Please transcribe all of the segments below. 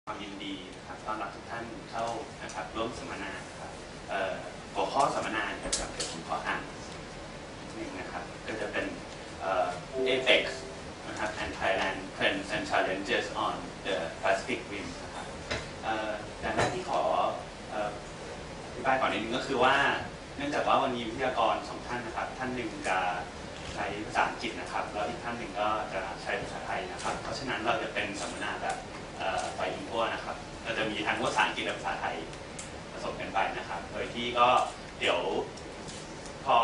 ความยินดีนะครับต้อนรับทุกท่านเข้านะครับร่วมสัมมนานะครับหัวข้อสัมมนานะครับเดี๋ยวผมขออ่านนิดนึงนะครับก็จะเป็น APEC นะครับ and Thailand Trends and Challenges on the Pacific Rim นะครับอย่างแรกที่ขออธิบายก่อนนิดนึงก็คือว่าเนื่องจากว่าวันนี้วิทยากร2ท่านนะครับท่านหนึ่งจะใช้ภาษาอังกฤษนะครับแล้วอีกท่านหนึ่งก็จะใช้ภาษาไทยนะครับเพราะฉะนั้นเราจะเป็นสัมมนาแบบไฟอินพัวนะครับเราจะมีทั้งภาษาอังกฤษและภาษาไทยผสมกันไปนะครับโดยที่ก็เดี๋ยวพอ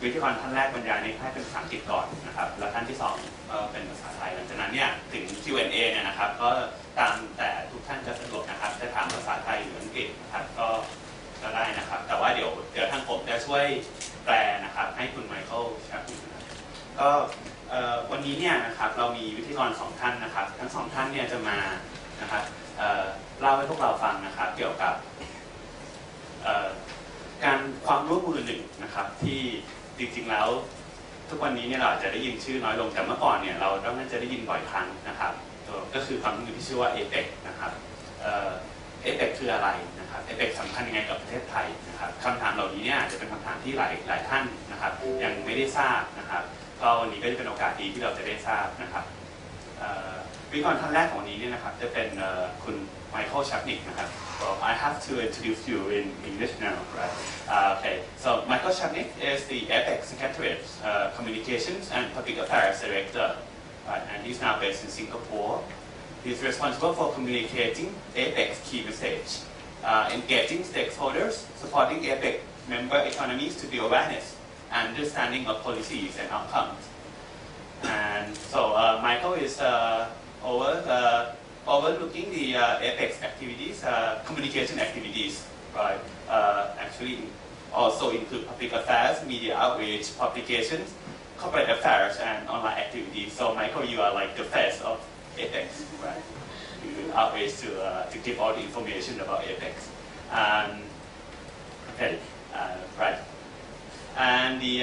วิทยากรท่านแรกบรรยายให้เป็นภาษาอังกฤษก่อนนะครับแล้วท่านที่2ก็เป็นภาษาไทยหลังจากนั้นเนี่ยถึง Q&A เนี่ยนะครับก็ตามแต่ทุกท่านจะสะดวกนะครับจะถามภาษาไทยหรืออังกฤษนะครับก็ได้นะครับแต่ว่าเดี๋ยวทางผมจะช่วยแปลนะครับให้คุณไมเคิลครับก็วันนี้เนี่ยนะครับเรามีวิทยากร2ท่านนะครับทั้ง2ท่านเนี่ยจะมานะครับเล่าให้พวกเราฟังนะครับเกี่ยวกับการความร่วมมือหนึ่งนะครับที่จริงๆแล้วทุกวันนี้เนี่ยเราอาจจะได้ยินชื่อน้อยลงแต่เมื่อก่อนเนี่ยเราต้องน่าจะได้ยินบ่อยครั้งนะครับก็คือความร่วมมือที่ชื่อว่า APEC นะครับAPEC คืออะไรนะครับ APEC สำคัญยังไงกับประเทศไทยนะครับคำถามเหล่านี้เนี่ยอาจจะเป็นคำถามที่หลายท่านนะครับยังไม่ได้ทราบนะครับก็วันนี้ก็จะเป็นโอกาสดีที่เราจะได้ทราบนะครับวิทยากรท่านแรกของวันนี้เนี่ยนะครับจะเป็นคุณไมเคิลชัปนิกนะครับ Well, I have to introduce you in English now, right? Okay, so Michael Chapnik is the APEC Secretariat Communications and Public Affairs Director, right? And he's now based in Singapore. He's responsible for communicating APEC's key message, engaging stakeholders, supporting APEC member economies to build awareness, and understanding of policies and outcomes. And so Michael is overlooking the APEC activities, communication activities, right? Actually also include public affairs, media outreach, publications, corporate affairs, and online activities. So Michael, you are like the face of APEC, right? You outreach to give all the information about APEC. Okay, right. And the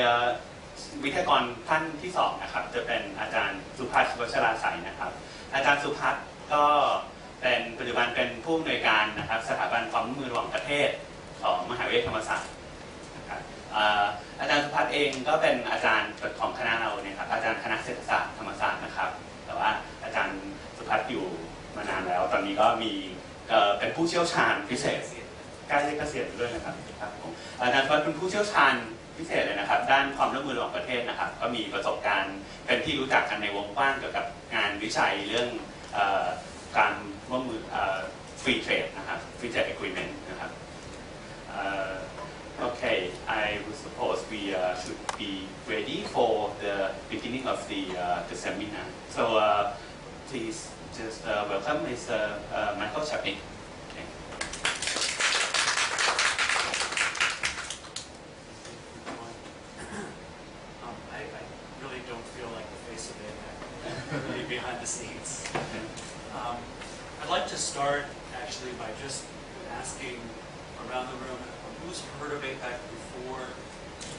วิทยากรท่านที่2นะครับจะเป็นอาจารย์สุพัฒน์ วัชราไสยนะครับอาจารย์สุพัฒน์ก็เป็นปัจจุบันเป็นผู้อำนวยการนะครับสถาบันความร่วมมือระหว่างประเทศของมหาวิทยาลัยธรรมศาสตร์นะครับอาจารย์สุพัฒน์เองก็เป็นอาจารย์ของคณะเราเนี่ยครับอาจารย์คณะเศรษฐศาสตร์ธรรมศาสตร์นะครับแต่ว่าอาจารย์สุพัฒน์อยู่มานานแล้วตอนนี้ก็มีเป็นผู้เชี่ยวชาญพิเศษใกล้เกษียณด้วยนะครับอาจารย์สุพัฒน์เป็นผู้เชี่ยวชาญพิเศษเลยนะครับด้านความร่วมมือระหว่างประเทศนะครับก็มีประสบการณ์เป็นที่รู้จักกันในวงกว้างเกี่ยวกับงานวิจัยเรื่องการร่วมมือ free trade นะครับ free trade agreement นะครับ Okay, I would suppose we should be ready for the beginning of the seminar. So please just welcome Mr. Michael Chapnik. Behind the scenes. I'd like to start actually by just asking around the room who's heard of APEC before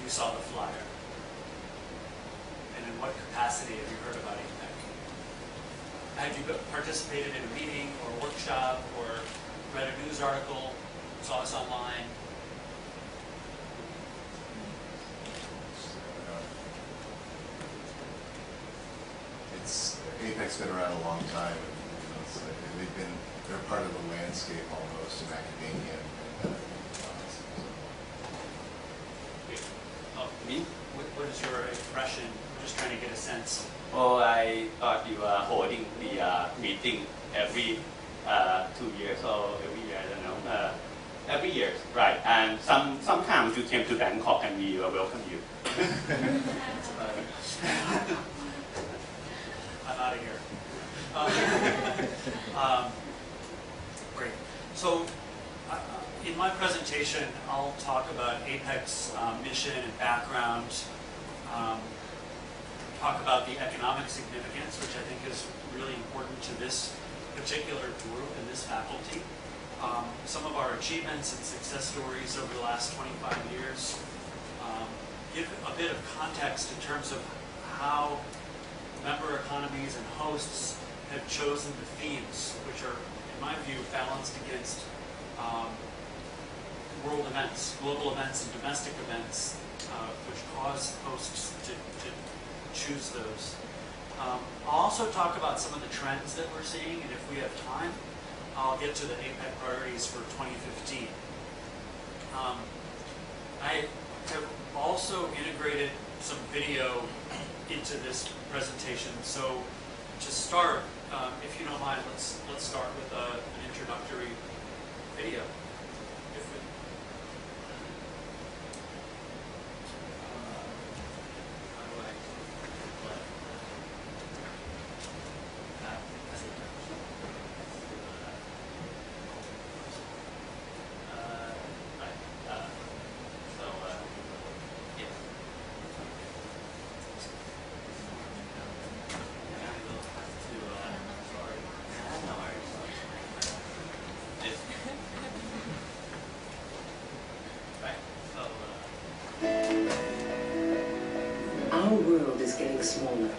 you saw the flyer? And in what capacity have you heard about APEC? Have you participated in a meeting or a workshop or read a news article, saw us online? APEC's been around a long time, and they're part of the landscape almost in academia. What is your impression? I'm just trying to get a sense. Oh, I thought you were holding the meeting every 2 years or every year, I don't know. Every year, right? And sometimes you came to Bangkok and we welcome you. I'm out of here. Great. So in my presentation, I'll talk about APEC's mission and background, talk about the economic significance, which I think is really important to this particular group and this faculty, some of our achievements and success stories over the last 25 years, give a bit of context in terms of how member economies and hosts have chosen the themes, which are, in my view, balanced against world events, global events and domestic events, which cause hosts to choose those. I'll also talk about some of the trends that we're seeing, and if we have time, I'll get to the APEC priorities for 2015. I have also integrated some video into this presentation. So to start, if you don't mind, let's start with an introductory video. Our world is getting smaller.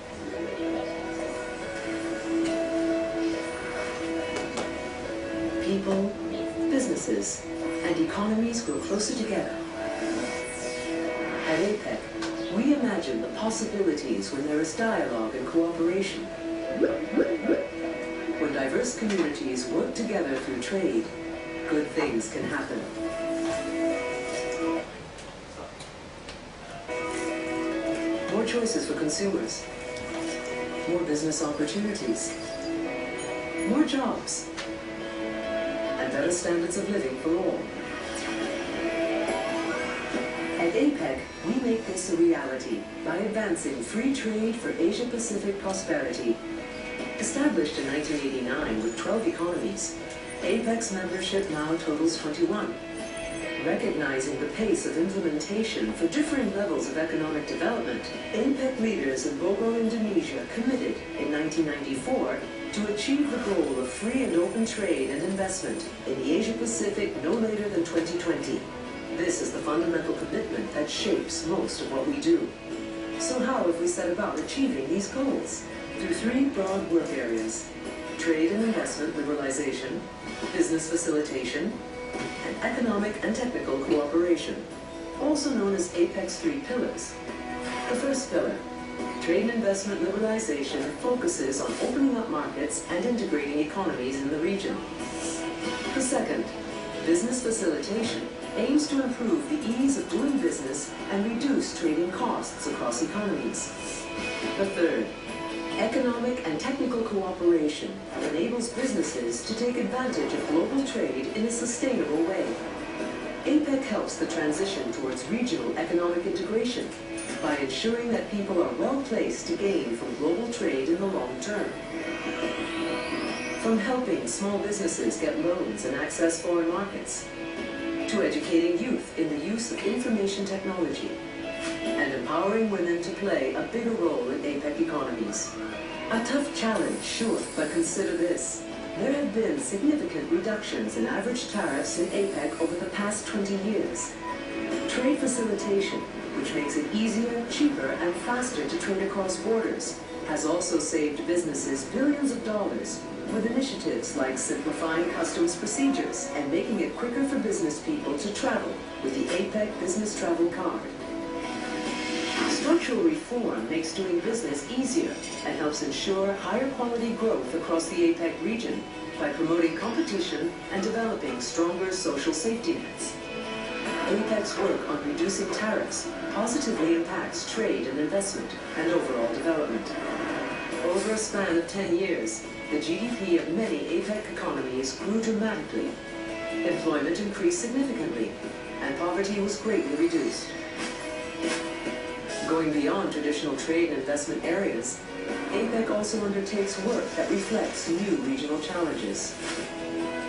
People, businesses, and economies grow closer together. At APEC, we imagine the possibilities when there is dialogue and cooperation. When diverse communities work together through trade, good things can happen. More choices for consumers, more business opportunities, more jobs, and better standards of living for all. At APEC, we make this a reality by advancing free trade for Asia-Pacific prosperity. Established in 1989 with 12 economies, APEC's membership now totals 21. Recognizing the pace of implementation for differing levels of economic development, APEC leaders in Bogor, Indonesia committed in 1994 to achieve the goal of free and open trade and investment in the Asia-Pacific no later than 2020. This is the fundamental commitment that shapes most of what we do. So how have we set about achieving these goals? Through three broad work areas: trade and investment liberalization, business facilitation, and economic and technical cooperation, also known as APEC's three pillars. The first pillar, trade and investment liberalization, focuses on opening up markets and integrating economies in the region. The second, business facilitation, aims to improve the ease of doing business and reduce trading costs across economies. The third, economic and technical cooperation, enables businesses to take advantage of global trade in a sustainable way. APEC helps the transition towards regional economic integration by ensuring that people are well placed to gain from global trade in the long term. From helping small businesses get loans and access foreign markets, to educating youth in the use of information technology, and empowering women to play a bigger role in APEC economies. A tough challenge, sure, but consider this. There have been significant reductions in average tariffs in APEC over the past 20 years. Trade facilitation, which makes it easier, cheaper, and faster to trade across borders, has also saved businesses billions of dollars with initiatives like simplifying customs procedures and making it quicker for business people to travel with the APEC Business Travel Card. Structural reform makes doing business easier and helps ensure higher quality growth across the APEC region by promoting competition and developing stronger social safety nets. APEC's work on reducing tariffs positively impacts trade and investment and overall development. Over a span of 10 years, the GDP of many APEC economies grew dramatically. Employment increased significantly, and poverty was greatly reduced. Going beyond traditional trade and investment areas, APEC also undertakes work that reflects new regional challenges.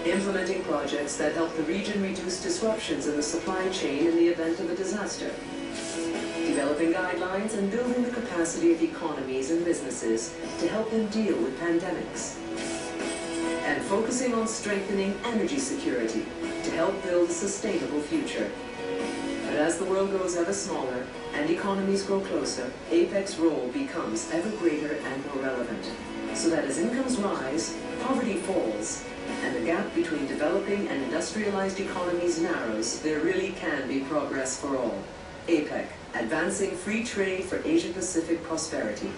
Implementing projects that help the region reduce disruptions in the supply chain in the event of a disaster. Developing guidelines and building the capacity of economies and businesses to help them deal with pandemics. And focusing on strengthening energy security to help build a sustainable future. But as the world grows ever smaller and economies grow closer, APEC's role becomes ever greater and more relevant. so that as incomes rise, poverty falls, and the gap between developing and industrialized economies narrows, there really can be progress for all. APEC, advancing free trade for Asia-Pacific prosperity.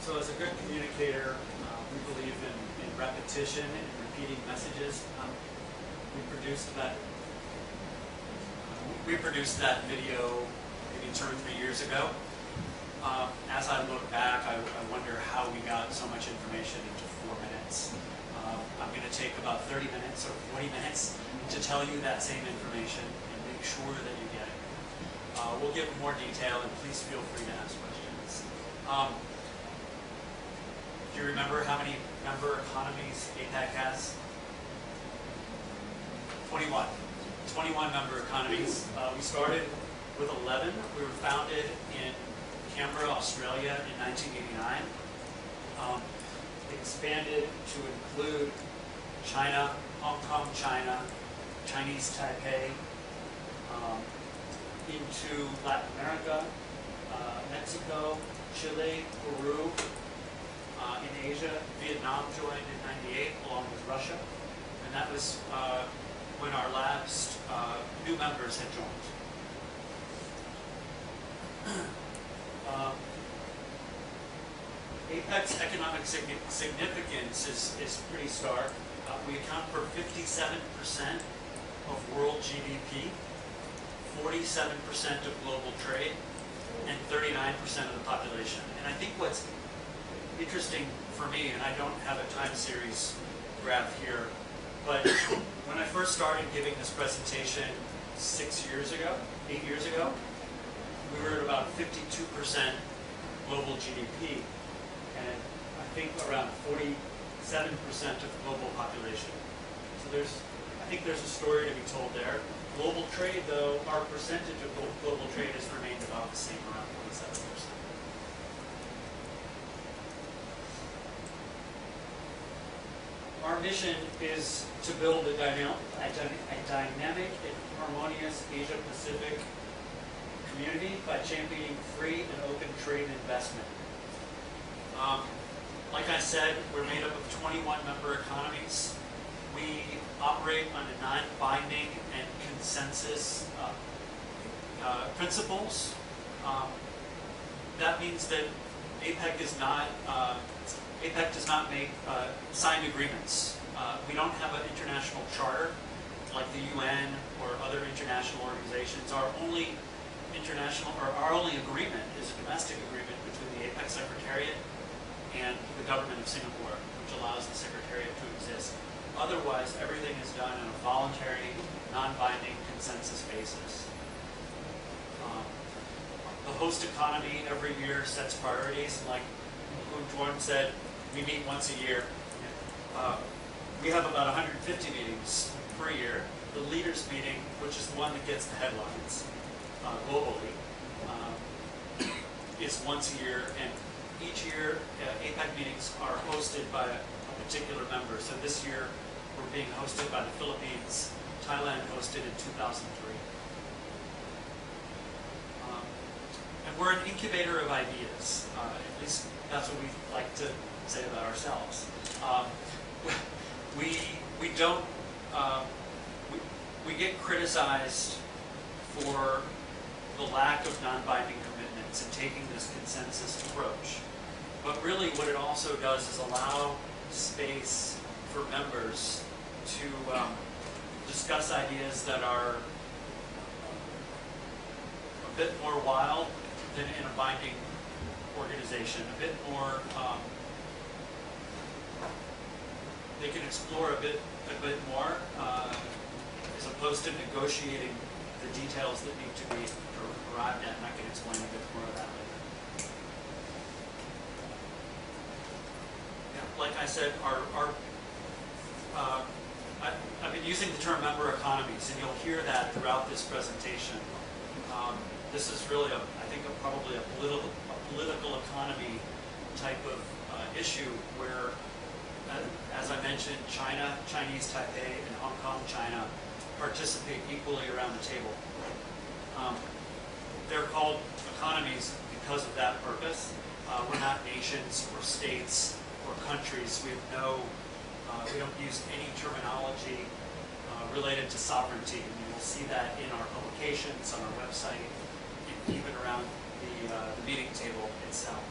So as a good communicator, we believe in repetition and repeating messages. We produced that video maybe 2 or 3 years ago. As I look back, I wonder how we got so much information into 4 minutes. I'm going to take about 30 minutes or 40 minutes to tell you that same information and make sure that you get it. We'll give more detail, and please feel free to ask questions. Do you remember how many member economies APEC has? 21. 21 member economies. We started with 11. We were founded in Canberra, Australia in 1989. Expanded to include China, Hong Kong, China, Chinese Taipei, into Latin America, Mexico, Chile, Peru. In Asia, Vietnam joined in '98 along with Russia, and that was when our last new members had joined. APEC's economic significance is pretty stark. We account for 57% of world GDP, 47% of global trade, and 39% of the population. And I think what's interesting for me, and I don't have a time series graph here, but when I first started giving this presentation 8 years ago, we were at about 52% global GDP, and I think around 47% of global population. So I think there's a story to be told there. Global trade, though, our percentage of global trade has remained about the same, around 47%. Our mission is to build a dynamic and harmonious Asia-Pacific community by championing free and open trade and investment. Like I said, we're made up of 21 member economies. We operate on a non-binding and consensus principles. That means that APEC does not make signed agreements. We don't have an international charter like the UN or other international organizations. Our only agreement is a domestic agreement between the APEC Secretariat and the government of Singapore, which allows the Secretariat to exist. Otherwise, everything is done on a voluntary, non-binding consensus basis. The host economy every year sets priorities, and like Jordan said, we meet once a year. We have about 150 meetings per year. The leaders meeting, which is the one that gets the headlines globally, is once a year, and each year APEC meetings are hosted by a particular member. So this year we're being hosted by the Philippines. Thailand hosted in 2003. And we're an incubator of ideas. At least that's what we like to say about ourselves. We get criticized for the lack of non-binding commitments and taking this consensus approach. But really what it also does is allow space for members to discuss ideas that are a bit more wild than in a binding organization, a bit more, they can explore a bit more as opposed to negotiating the details that need to be arrived at, and I can explain a bit more of that later. Yeah, like I said, I've been using the term member economies, and you'll hear that throughout this presentation. This is really, I think, probably a political economy type of issue where, as I mentioned, China, Chinese Taipei, and Hong Kong, China participate equally around the table. They're called economies because of that purpose. We're not nations or states or countries. We don't use any terminology related to sovereignty. And you will see that in our publications, on our website, and even around the meeting table itself.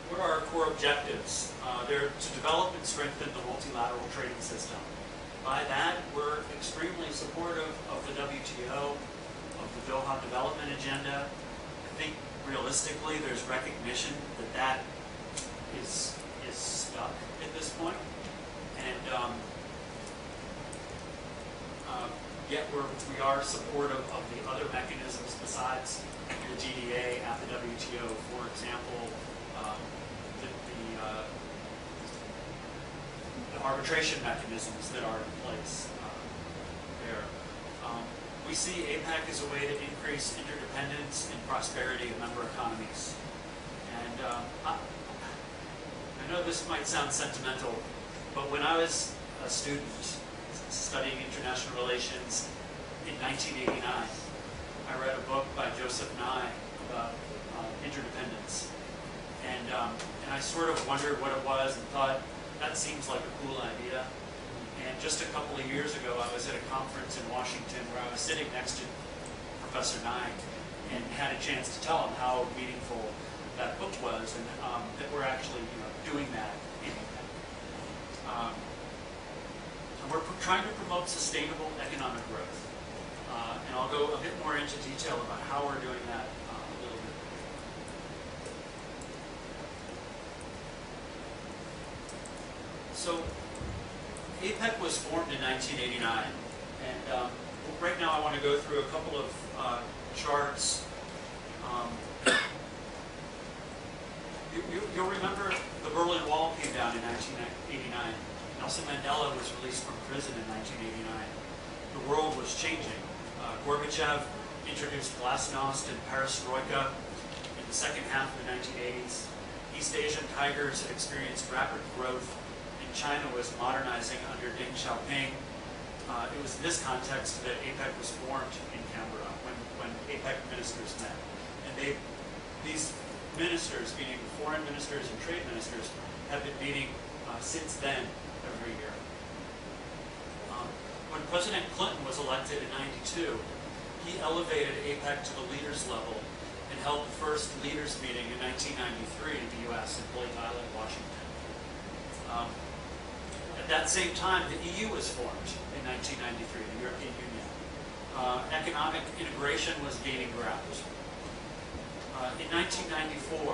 What are our core objectives? They're to develop and strengthen the multilateral trading system. By that, we're extremely supportive of the WTO, of the Doha Development Agenda. I think realistically, there's recognition that that is stuck at this point, and yet we are supportive of the other mechanisms besides the DDA at the WTO. For example, the arbitration mechanisms that are in place there. We see APEC as a way to increase interdependence and prosperity of member economies. And I know this might sound sentimental, but when I was a student studying international relations in 1989, I read a book by Joseph Nye about interdependence. And I sort of wondered what it was and thought, that seems like a cool idea. And just a couple of years ago, I was at a conference in Washington where I was sitting next to Professor Nye and had a chance to tell him how meaningful that book was, and that we're actually doing that in APEC. And we're trying to promote sustainable economic growth. And I'll go a bit more into detail about how we're doing that a little bit. So APEC was formed in 1989, and right now I want to go through a couple of charts. You'll remember the Berlin Wall came down in 1989. Nelson Mandela was released from prison in 1989. The world was changing. Gorbachev introduced glasnost and perestroika in the second half of the 1980s. East Asian tigers had experienced rapid growth, and China was modernizing under Deng Xiaoping. It was in this context that APEC was formed in Canberra when APEC ministers met. And these ministers, meaning foreign ministers and trade ministers, have been meeting since then every year. When President Clinton was elected in '92, he elevated APEC to the leaders level and held the first leaders meeting in 1993 in the U.S. in Blake Island, Washington. At that same time, the EU was formed in 1993, the European Union. Economic integration was gaining ground. In 1994,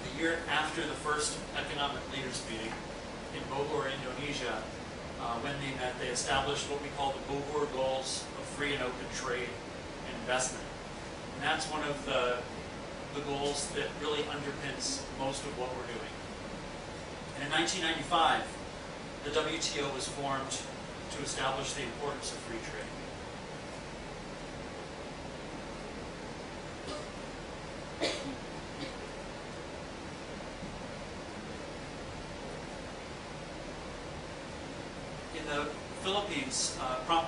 the year after the first economic leaders meeting in Bogor, Indonesia, when they met, they established what we call the Bogor Goals of Free and Open Trade and Investment. And that's one of the goals that really underpins most of what we're doing. And in 1995, the WTO was formed to establish the importance of free trade. In the Philippines,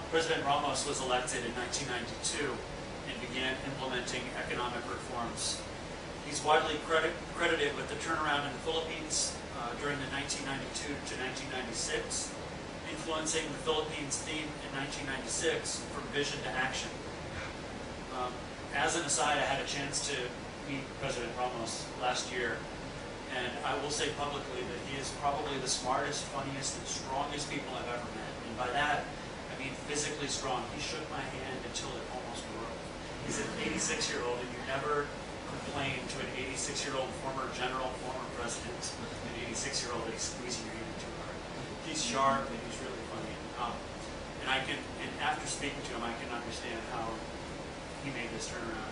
President Ramos was elected in 1992 and began implementing economic reforms. He's widely credited with the turnaround in the Philippines during the 1992 to 1996, influencing the Philippines theme in 1996 from vision to action. As an aside, I had a chance to meet President Ramos last year, and I will say publicly that he is probably the smartest, funniest, and strongest people I've ever met. And by that, I mean physically strong. He shook my hand until it almost broke. He's an 86-year-old, and you never complain to an 86-year-old former general, former president, an 86-year-old that he's squeezing your hand too hard. He's sharp and he's really funny. And after speaking to him, I can understand how he made this turnaround.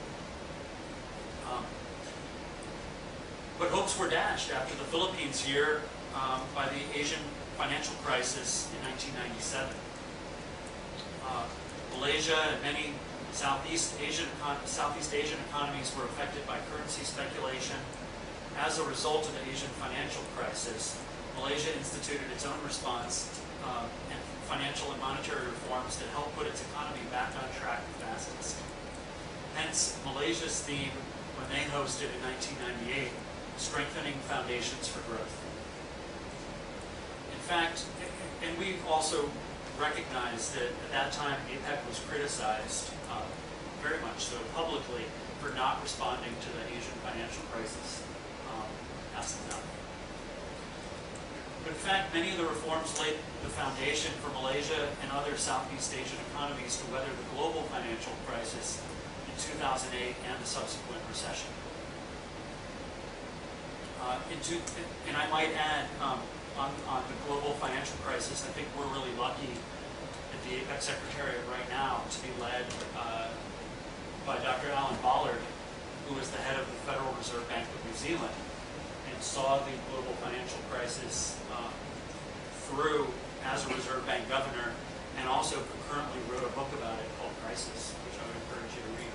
But hopes were dashed after the Philippines year by the Asian financial crisis in 1997. Malaysia and many Southeast Asian economies were affected by currency speculation. As a result of the Asian financial crisis, Malaysia instituted its own response and financial and monetary reforms that helped put its economy back on track the fastest. Hence, Malaysia's theme when they hosted in 1998, strengthening foundations for growth. In fact, and we also recognize that at that time APEC was criticized very much so publicly for not responding to the Asian financial crisis fast enough. But in fact, many of the reforms laid the foundation for Malaysia and other Southeast Asian economies to weather the global financial crisis in 2008 and the subsequent recession. And I might add, on the global financial crisis, I think we're really lucky at the APEC Secretariat right now to be led by Dr. Alan Ballard, who is the head of the Federal Reserve Bank of New Zealand, and saw the global financial crisis through as a Reserve Bank governor, and also concurrently wrote a book about it called Crisis, which I would encourage you to read.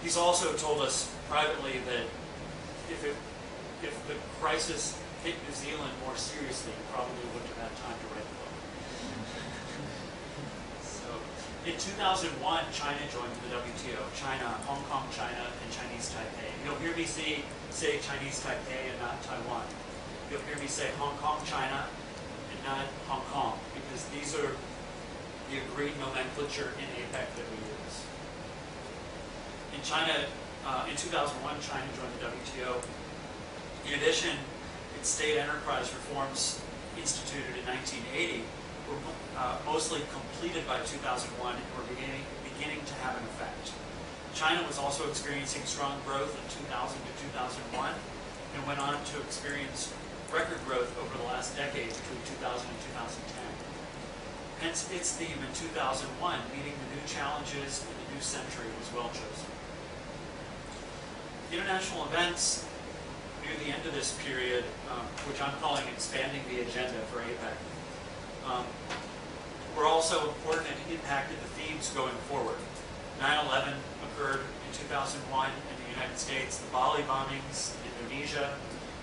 He's also told us privately that if the crisis hit New Zealand more seriously, he probably wouldn't have had time to write the book. So, in 2001, China joined the WTO. China, Hong Kong, China, and Chinese Taipei. You'll hear me say Chinese Taipei and not Taiwan. You'll hear me say Hong Kong, China, and not Hong Kong, because these are the agreed nomenclature in APEC that we use. In China, in 2001, China joined the WTO. In addition, its state enterprise reforms instituted in 1980 were mostly completed by 2001 and were beginning to have an effect. China was also experiencing strong growth in 2000 to 2001 and went on to experience record growth over the last decade between 2000 and 2010. Hence, its theme in 2001, meeting the new challenges in the new century, was well chosen. International events near the end of this period, which I'm calling expanding the agenda for APEC, were also important and impacted the themes going forward. 9/11 occurred in 2001 in the United States, the Bali bombings in Indonesia,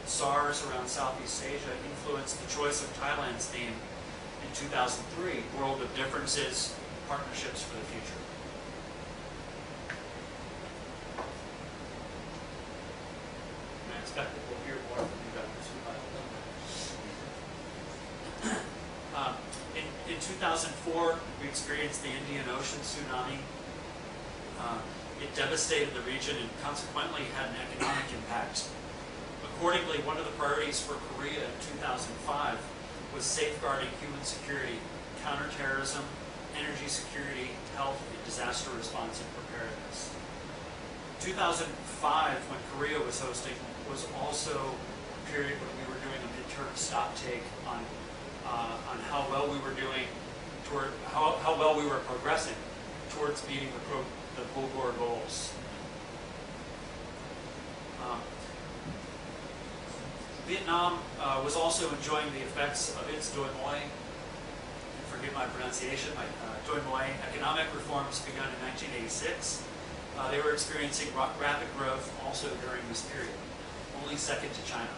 SARS around Southeast Asia influenced the choice of Thailand's theme in 2003, World of Differences, Partnerships for the Future. I expect that we'll hear more from you about this. In 2004, we experienced the Indian Ocean tsunami. It devastated the region and consequently had an economic impact. Accordingly, one of the priorities for Korea in 2005 was safeguarding human security, counterterrorism, energy security, health, and disaster response and preparedness. 2005, when Korea was hosting, was also a period when we were doing a midterm stocktake on how well we were doing toward how well we were progressing towards meeting the Bogor goals. Vietnam was also enjoying the effects of its Doi Moi, forgive my pronunciation, Doi Moi economic reforms begun in 1986. They were experiencing rapid growth also during this period, only second to China.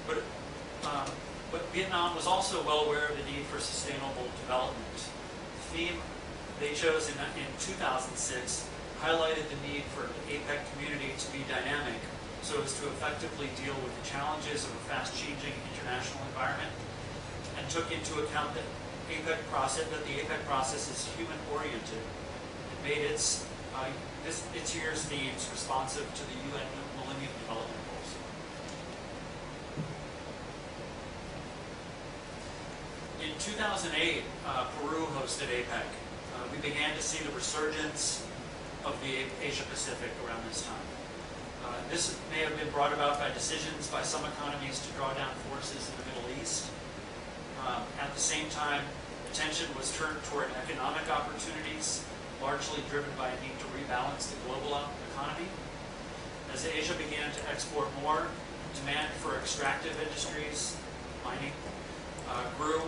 But Vietnam was also well aware of the need for sustainable development. The theme they chose in 2006 highlighted the need for the APEC community to be dynamic so as to effectively deal with the challenges of a fast-changing international environment, and took into account that the APEC process is human-oriented. It made its year's themes responsive to the UN Millennium Development Goals. In 2008, Peru hosted APEC. We began to see the resurgence of the Asia Pacific around this time. This may have been brought about by decisions by some economies to draw down forces in the Middle East. At the same time, attention was turned toward economic opportunities, largely driven by a need to rebalance the global economy. As Asia began to export more, demand for extractive industries, mining, grew,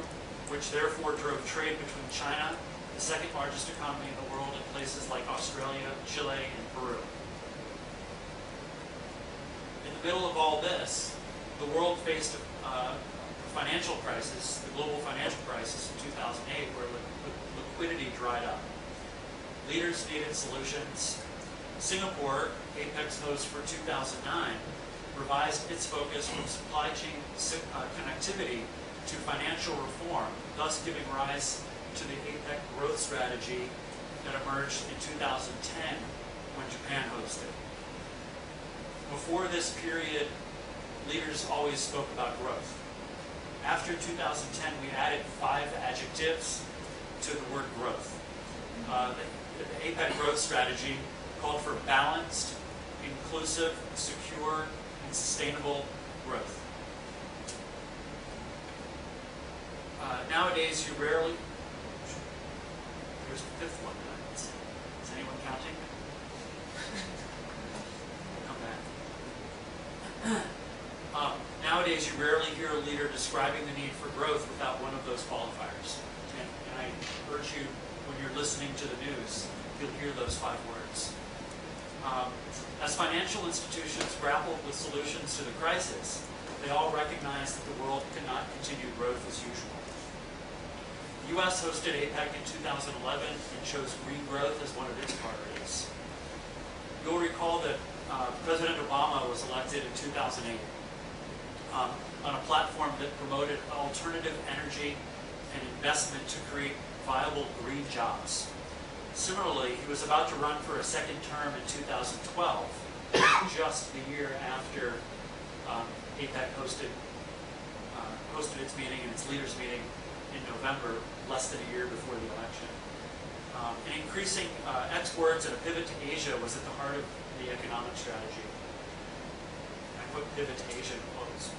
which therefore drove trade between China, the second largest economy in the world, and places like Australia, Chile, and Peru. In the middle of all this, the world faced a financial crisis, the global financial crisis in 2008, where liquidity dried up. Leaders needed solutions. Singapore, APEC's host for 2009, revised its focus from supply chain connectivity to financial reform, thus giving rise to the APEC growth strategy that emerged in 2010 when Japan hosted. Before this period, leaders always spoke about growth. After 2010, we added 5 adjectives to the word growth. The APEC growth strategy called for balanced, inclusive, secure, and sustainable growth. Nowadays, you rarely... There's the 5th one. Is anyone counting? Come back. Nowadays, you rarely hear a leader describing the need for growth without one of those qualifiers. And I urge you, when you're listening to the news, you'll hear those 5 words. As financial institutions grappled with solutions to the crisis, they all recognized that the world could not continue growth as usual. The U.S. hosted APEC in 2011 and chose green growth as one of its priorities. You'll recall that President Obama was elected in 2008 on a platform that promoted alternative energy and investment to create viable green jobs. Similarly, he was about to run for a second term in 2012, just the year after APEC hosted its meeting and its leaders meeting in November, less than a year before the election. And increasing exports and a pivot to Asia was at the heart of the economic strategy. I put pivot to Asia in quotes.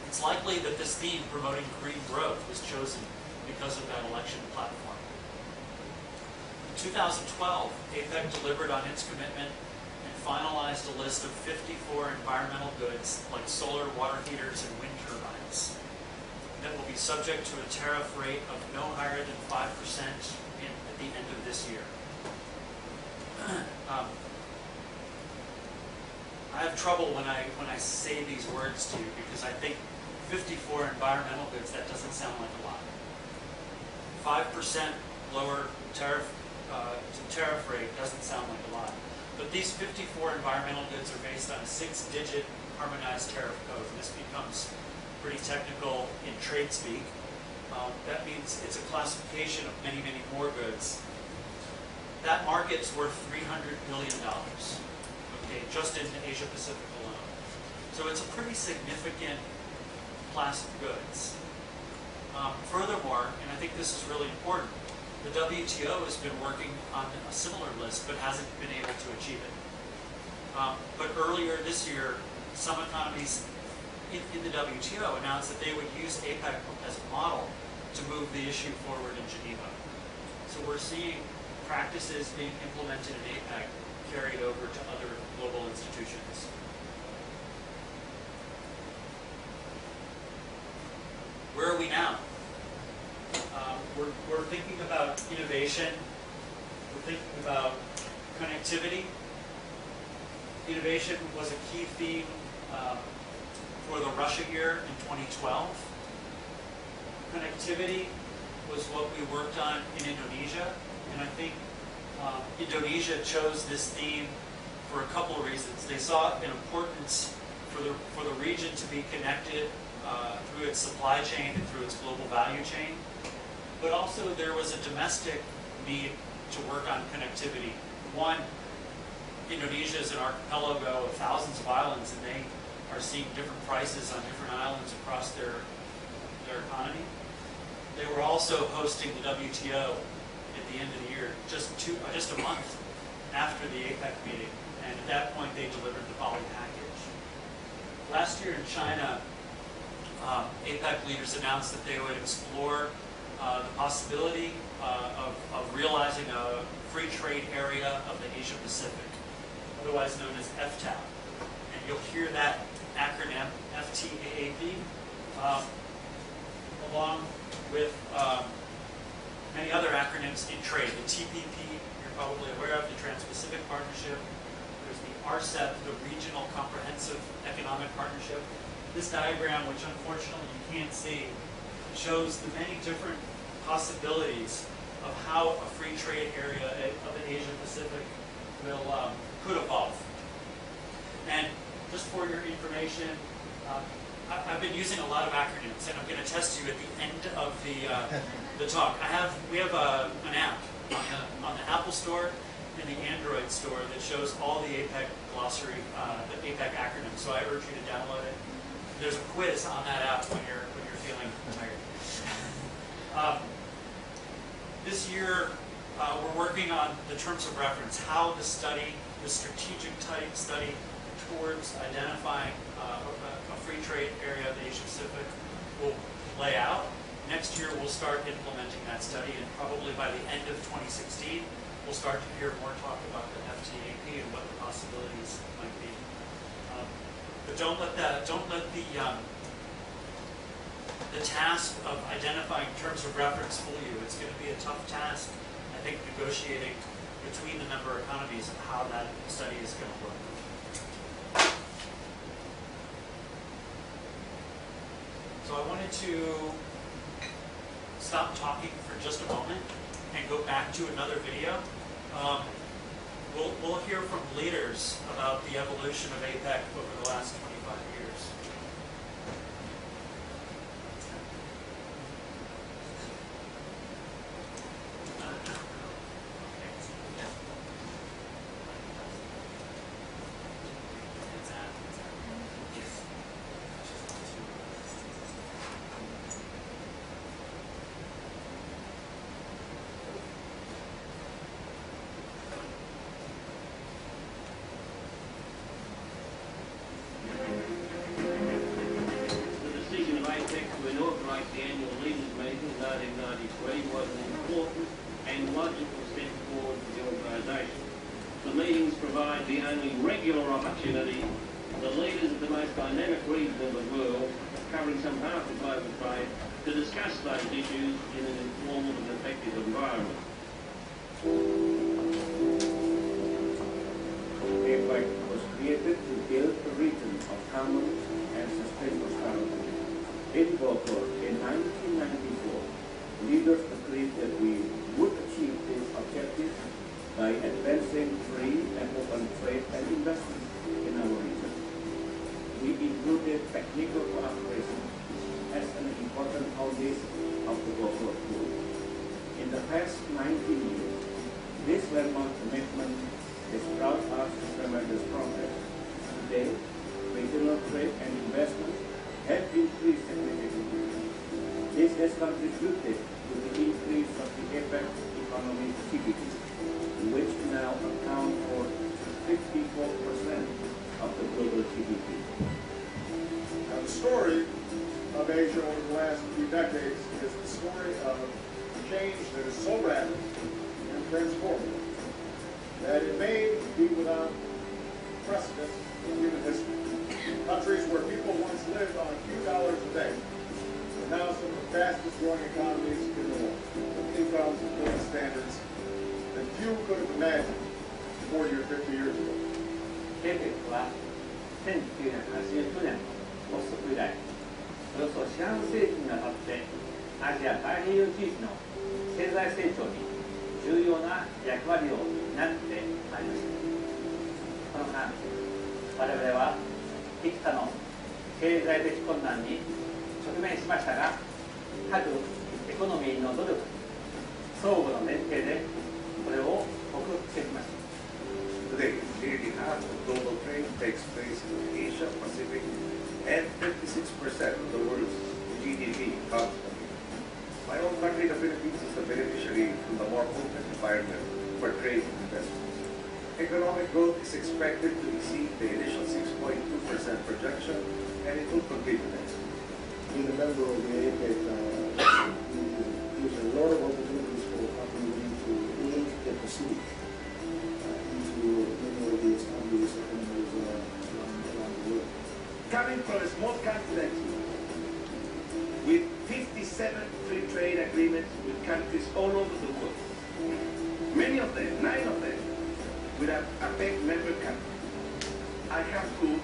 It's likely that this theme, promoting green growth, was chosen because of that election platform. In 2012, APEC delivered on its commitment and finalized a list of 54 environmental goods like solar, water heaters, and wind turbines that will be subject to a tariff rate of no higher than 5% at the end of this year. I have trouble when I say these words to you because I think 54 environmental goods, that doesn't sound like a lot. 5% lower tariff rate doesn't sound like a lot. But these 54 environmental goods are based on a 6-digit harmonized tariff code. And this becomes pretty technical in trade speak. That means it's a classification of many, many more goods. That market's worth $300 billion, okay, just in Asia Pacific alone. So it's a pretty significant class of goods. Furthermore, and I think this is really important, the WTO has been working on a similar list but hasn't been able to achieve it. But earlier this year, some economies in the WTO announced that they would use APEC as a model to move the issue forward in Geneva. So we're seeing practices being implemented in APEC carried over to other global institutions. Where are we now? We're thinking about innovation. We're thinking about connectivity. Innovation was a key theme for the Russia year in 2012. Connectivity was what we worked on in Indonesia, and I think Indonesia chose this theme for a couple of reasons. They saw an importance for the region to be connected through its supply chain and through its global value chain, but also there was a domestic need to work on connectivity. One, Indonesia is an archipelago of thousands of islands, and they are seeing different prices on different islands across their economy. They were also hosting the WTO at the end of the year, just a month after the APEC meeting, And at that point, they delivered the poly package. Last year in China, APEC leaders announced that they would explore the possibility of realizing a free trade area of the Asia Pacific, otherwise known as FTAP. And you'll hear that acronym, FTAAP, along with many other acronyms in trade. The TPP, you're probably aware of, the Trans-Pacific Partnership. There's the RCEP, the Regional Comprehensive Economic Partnership. This diagram, which unfortunately you can't see, shows the many different possibilities of how a free trade area of the Asia Pacific could evolve. And just for your information, I've been using a lot of acronyms, and I'm going to test you at the end of the talk. We have an app on the Apple Store and the Android Store that shows all the APEC glossary, the APEC acronyms. So I urge you to download it. There's a quiz on that app when you're feeling tired. This year, we're working on the terms of reference, how the study, the strategic study towards identifying a free trade area of the Asia Pacific will lay out. Next year, we'll start implementing that study, and probably by the end of 2016, we'll start to hear more talk about the FTAP and what the possibilities might be. But don't let the task of identifying terms of reference fool you. It's going to be a tough task, I think, negotiating between the member economies of how that study is going to work. So I wanted to stop talking for just a moment and go back to another video. We'll hear from leaders about the evolution of APEC over the last 25 years. Today, nearly half of global trade takes place in Asia, Pacific, and 56% of the world's GDP comes from here. My own country, the Philippines, is the beneficiary from the more open environment for trade and investments. Economic growth is expected to exceed the initial 6.2% projection, and it will continue next year. Being a member of the APEC gives a lot of opportunities for companies to link the Pacific into many of the established economies around the world. Coming from a small continent with 57 free trade agreements with countries all over the world, many of them, 9 of them, with an APEC member country, I have to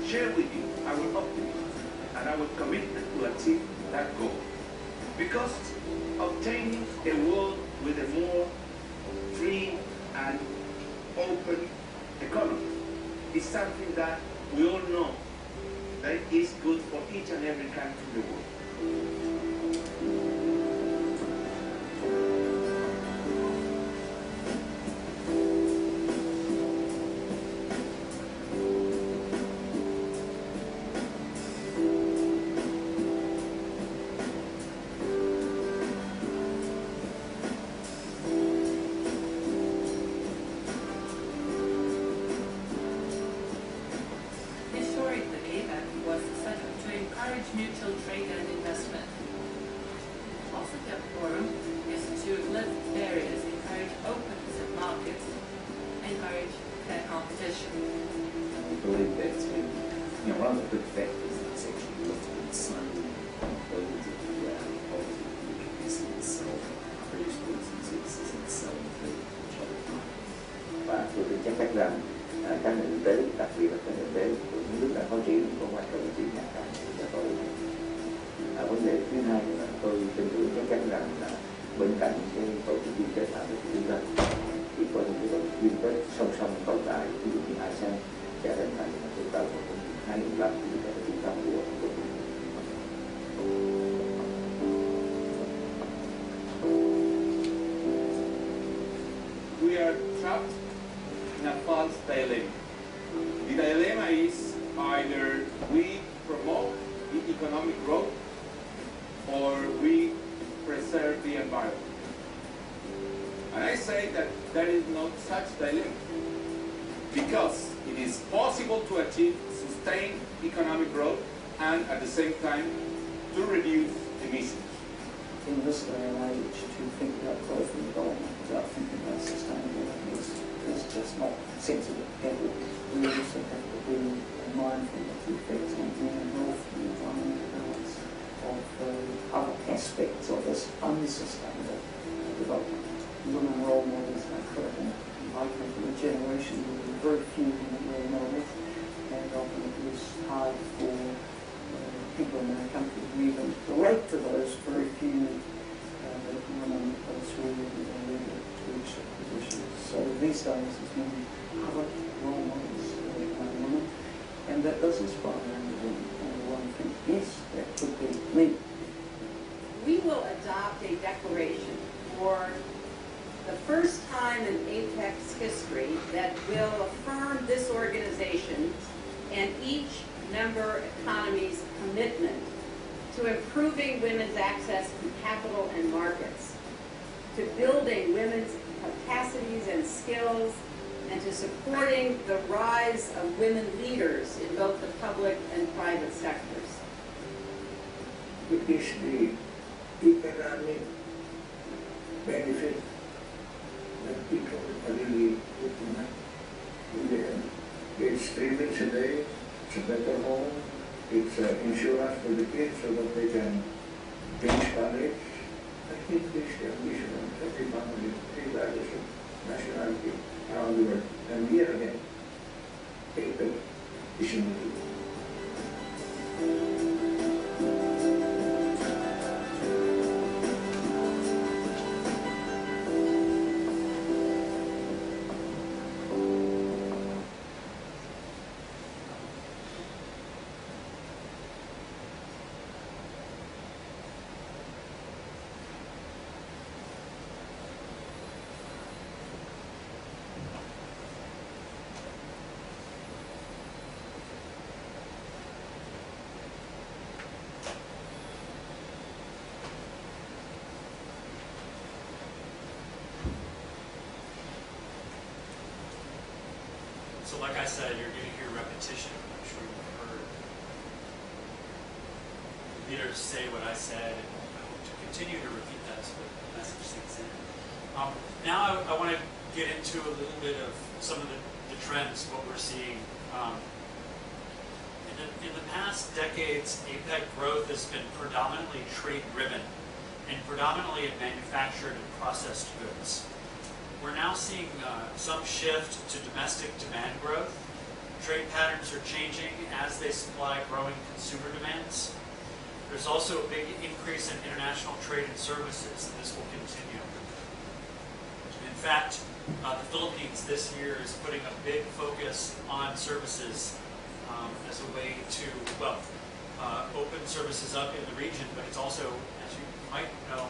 share with you our optimism and our commitment to achieve that goal. Because obtaining a world with a more free and open economy is something that we all know that is good for each and every country in the world. Mutual trade and investment. Positive forum is to lift barriers, encourage openness of markets, encourage fair competition. We believe that one of the big factors that's actually lifted some levels of poverty is in itself, produced goods and services in itself through trade. Và tôi tin chắc rằng các nền kinh tế, đặc biệt là các nền kinh tế của những nước đã phát triển có vai trò vị trí nhạy cảm cho tôi. Vấn đề thứ hai là tôi tin tưởng chắc chắn rằng là bên cạnh cái tổ chức liên kết hợp của chúng ta thì có những cái tổ chức liên kết song song tồn tại, ví dụ như ASEAN sẽ hình thành một trung tâm của 2015 thì cái trung tâm của We are trapped in a false dilemma. The dilemma is either we promote the economic growth or we preserve the environment. And I say that there is no such dilemma because it is possible to achieve sustained economic growth and at the same time to reduce emissions. In this day and age, to think about growth and development without thinking about sustainability is just not sensible at all. We also have to be mindful of the effects on human health and environmental balance of other aspects of this unsustainable development. Women role models are critical. I come from a generation where there were very few women role models, and often it was hard for people in our country to even relate to those very few women who reach positions. So these days there's many other role models for women, and that does inspire women. And one thing, yes, that could be me. We will adopt a declaration for the first time in APEC's history that will affirm this organization and each member economy's commitment to improving women's access to capital and markets, to building women's capacities and skills, and to supporting the rise of women leaders in both the public and private sectors. It is the economic benefit that people are really looking at. It's 3 meals a day, it's a better home, it's insurance for the kids so that they can finish college. I think this is the ambition of every family, regardless of nationality around the world. And here again, APEC is in the like I said, you're going to hear repetition. I'm sure you've heard leaders say what I said, and I hope to continue to repeat that so that the message sinks in. Now I want to get into a little bit of some of the trends, what we're seeing. In the past decades, APEC growth has been predominantly trade-driven and predominantly in manufactured and processed goods. We're now seeing some shift to domestic demand growth. Trade patterns are changing as they supply growing consumer demands. There's also a big increase in international trade and services, and this will continue. In fact, the Philippines this year is putting a big focus on services as a way to, well, open services up in the region, but it's also, as you might know,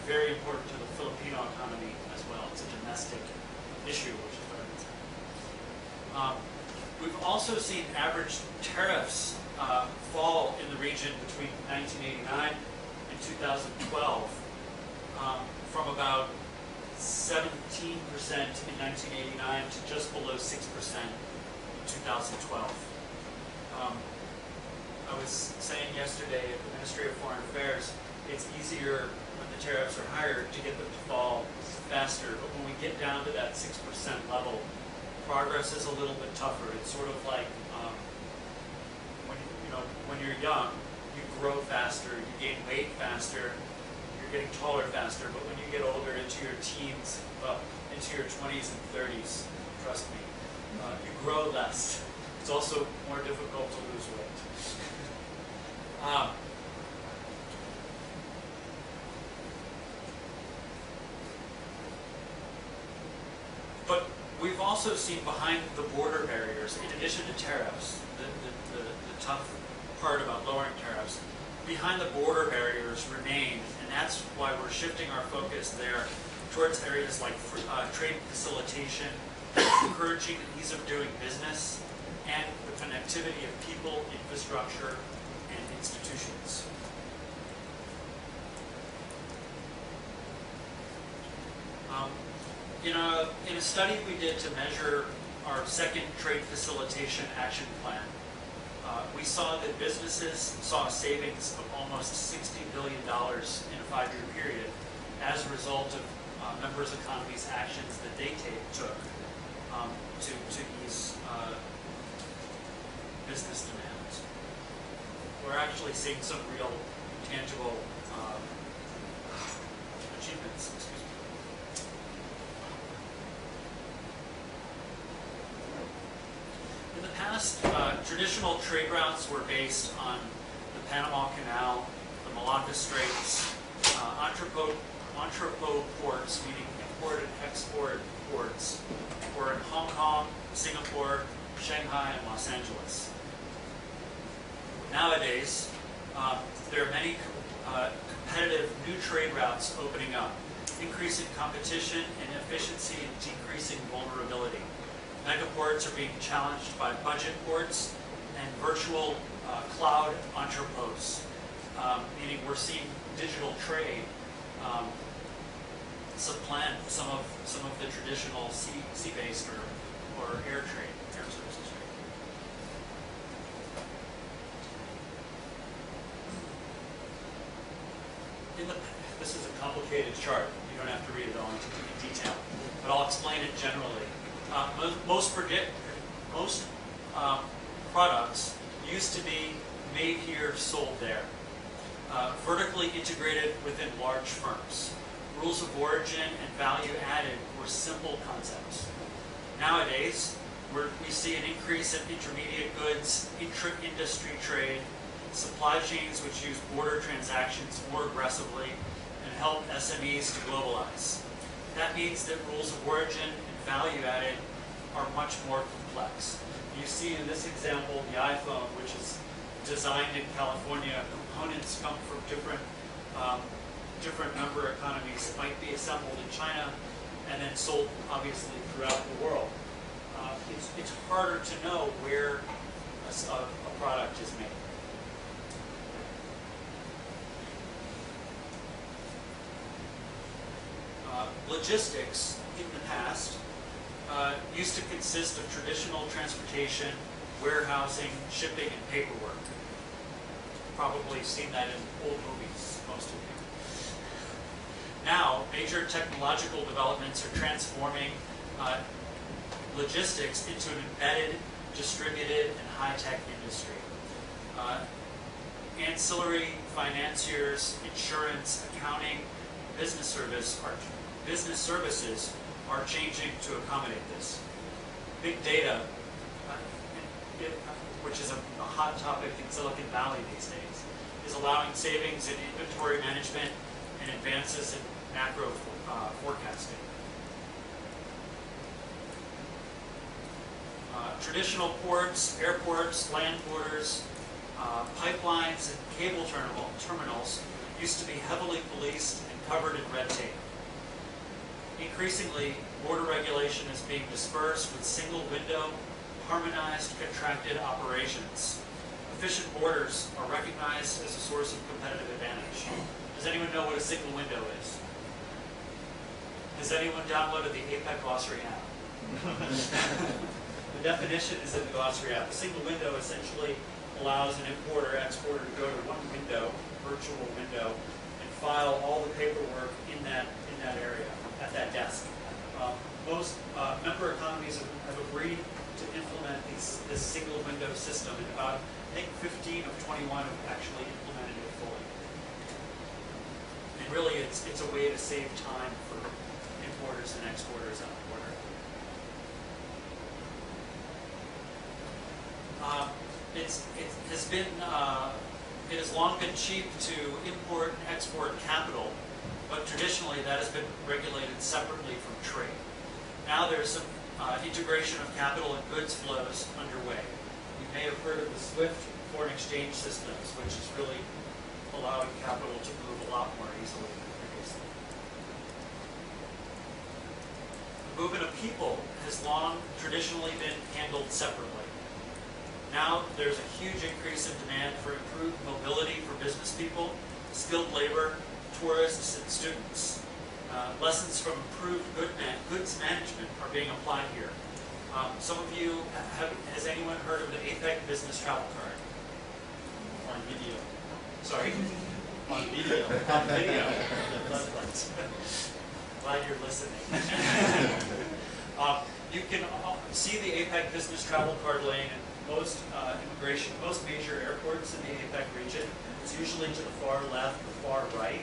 very important to the Filipino economy as well. It's a domestic issue, which is what I'm saying. We've also seen average tariffs fall in the region between 1989 and 2012 from about 17% in 1989 to just below 6% in 2012. I was saying yesterday at the Ministry of Foreign Affairs, it's easier when the tariffs are higher to get them to fall faster, but when we get down to that 6% level, progress is a little bit tougher. It's sort of like when you're young, you grow faster, you gain weight faster, you're getting taller faster, but when you get older into your teens, well, into your 20s and 30s, trust me, you grow less. It's also more difficult to lose weight. But we've also seen behind the border barriers, in addition to tariffs, the tough part about lowering tariffs, behind the border barriers remain, and that's why we're shifting our focus there towards areas like trade facilitation, encouraging ease of doing business, and the connectivity of people, infrastructure, and institutions. In a study we did to measure our second trade facilitation action plan, we saw that businesses saw savings of almost $60 billion in a 5-year period as a result of members' economies' actions that they took to ease business demands. We're actually seeing some real tangible achievements. Excuse me. In the past, traditional trade routes were based on the Panama Canal, the Malacca Straits, entrepot ports, meaning import and export ports, were in Hong Kong, Singapore, Shanghai, and Los Angeles. Nowadays, there are many competitive new trade routes opening up, increasing competition and efficiency and decreasing vulnerability. Megaports are being challenged by budget ports and virtual cloud entrepôts, meaning we're seeing digital trade supplant some of the traditional sea-based or air trade, air services trade. This is a complicated chart. You don't have to read it all in detail, but I'll explain it generally. Most products used to be made here, sold there. Vertically integrated within large firms. Rules of origin and value added were simple concepts. Nowadays, we see an increase in intermediate goods, intra-industry trade, supply chains which use border transactions more aggressively and help SMEs to globalize. That means that rules of origin and value added are much more complex. You see in this example the iPhone, which is designed in California. Components come from different member economies that might be assembled in China and then sold, obviously, throughout the world. It's harder to know where a product is made. Logistics in the past used to consist of traditional transportation, warehousing, shipping, and paperwork. Probably seen that in old movies, most of you. Now, major technological developments are transforming logistics into an embedded, distributed, and high-tech industry. Ancillary financiers, insurance, accounting, business services are changing to accommodate this. Big data, which is a hot topic in Silicon Valley these days, is allowing savings in inventory management and advances in macro forecasting. Traditional ports, airports, land borders, pipelines, and cable terminals used to be heavily policed and covered in red tape. Increasingly, border regulation is being dispersed with single-window, harmonized, contracted operations. Efficient borders are recognized as a source of competitive advantage. Does anyone know what a single window is? Has anyone downloaded the APEC glossary app? The definition is in the glossary app. A single window essentially allows an importer or exporter to go to one window, virtual window, and file all the paperwork in that area, at that desk. Most member economies have agreed to implement this single window system, and about, I think, 15 of 21 have actually implemented it fully. And really, it's a way to save time for importers and exporters on the border. It has long been cheap to import and export capital, but traditionally that has been regulated separately from trade. Now there's some integration of capital and goods flows underway. You may have heard of the SWIFT foreign exchange systems, which is really allowing capital to move a lot more easily than previously. The movement of people has long traditionally been handled separately. Now there's a huge increase in demand for improved mobility for business people, skilled labor, tourists, and students. Lessons from improved goods management are being applied here. Some of you, has anyone heard of the APEC business travel card? On video. Sorry? On video. On video. Glad you're listening. You can see the APEC business travel card lane in most major airports in the APEC region. It's usually to the far left or far right,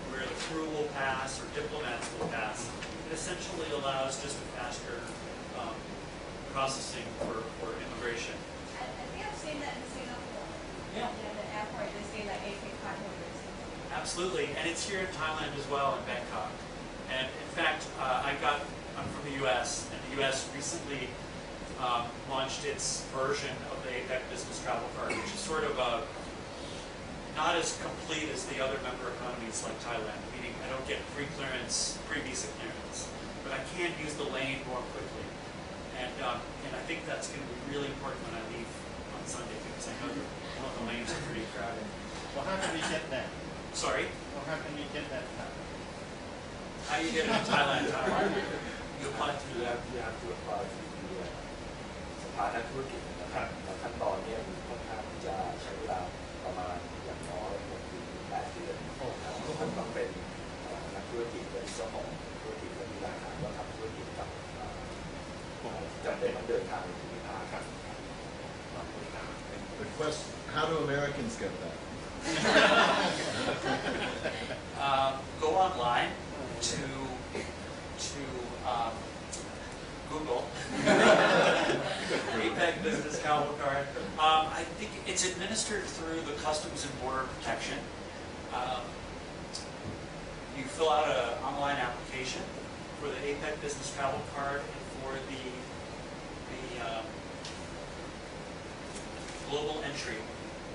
where the crew will pass or diplomats will pass. It essentially allows just a faster processing for immigration. I think I've seen that in Singapore. Yeah. In the airport, they say that APEC card holders. Absolutely, and it's here in Thailand as well, in Bangkok. And in fact, I'm from the U.S., and the U.S. recently launched its version of the APEC business travel card, which is sort of not as complete as the other member economies like Thailand, meaning I don't get pre-clearance, pre-visa clearance, but I can use the lane more quickly. And I think that's going to be really important when I leave on Sunday, because I know the lanes are pretty crowded. Well, how can we get that? Sorry? Well, how can we get that done? How do you get it in Thailand? You apply through you that. have to apply through the สภานักธุรกิจนะครับแล้วขั้นตอนนี้มีค่อนข้างที่จะใช้เวลาประมาณอย่างน้อย6 ถึง 8 เดือนนะครับก็ต้องเป็นนักธุรกิจเป็นเจ้าของธุรกิจและมีรายงานว่าทำธุรกิจกับจำเป็นต้องเดินทางในภูมิภาคครับ The question: How do Americans get that? Go online to Google APEC business travel card. I think it's administered through the Customs and Border Protection. You fill out an online application for the APEC business travel card and for the global entry,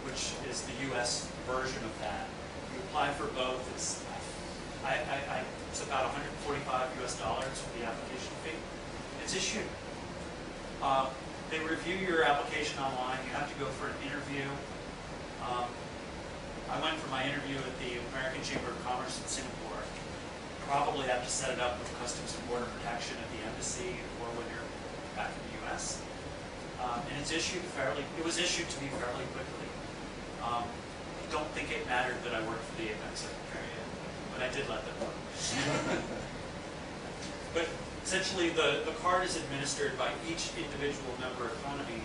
which is the U.S. version of that. You apply for both. It's about $145 US for the application fee. It's issued. They review your application online. You have to go for an interview. I went for my interview at the American Chamber of Commerce in Singapore. probably have to set it up with Customs and Border Protection at the embassy or when you're back in the U.S. And it was issued to me fairly quickly. I don't think it mattered that I worked for the APEC Secretariat, but I did let them know. But essentially, the card is administered by each individual member economy.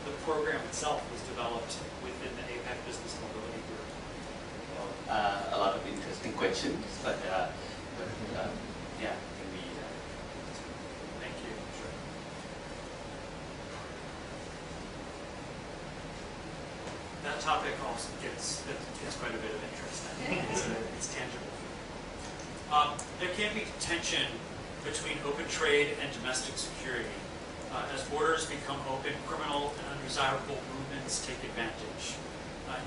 The program itself was developed within the APEC Business Mobility Group. Well, a lot of interesting questions, but yeah, can we? Thank you. Sure. That topic also gets quite a bit of interest. It's tangible. There can be tension between open trade and domestic security. As borders become open, criminal and undesirable movements take advantage.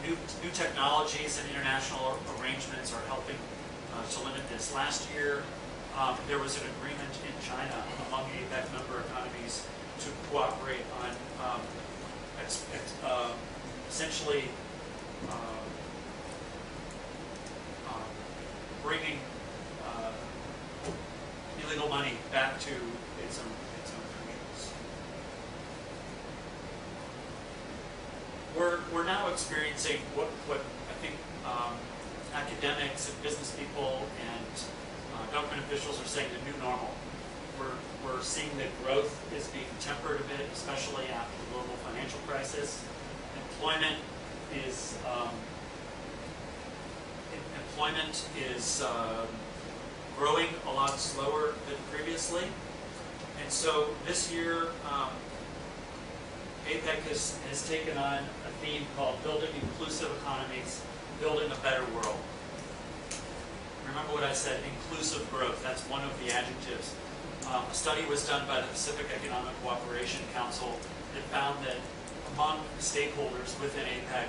New technologies and international arrangements are helping to limit this. Last year, there was an agreement in China among APEC member economies to cooperate on essentially bringing illegal money back to its own countries. We're now experiencing what I think academics and business people and government officials are saying the new normal. We're seeing that growth is being tempered a bit, especially after the global financial crisis. Employment is growing a lot slower than previously. And so this year, APEC has taken on a theme called Building Inclusive Economies, Building a Better World. Remember what I said, inclusive growth, that's one of the adjectives. A study was done by the Pacific Economic Cooperation Council that found that among stakeholders within APEC,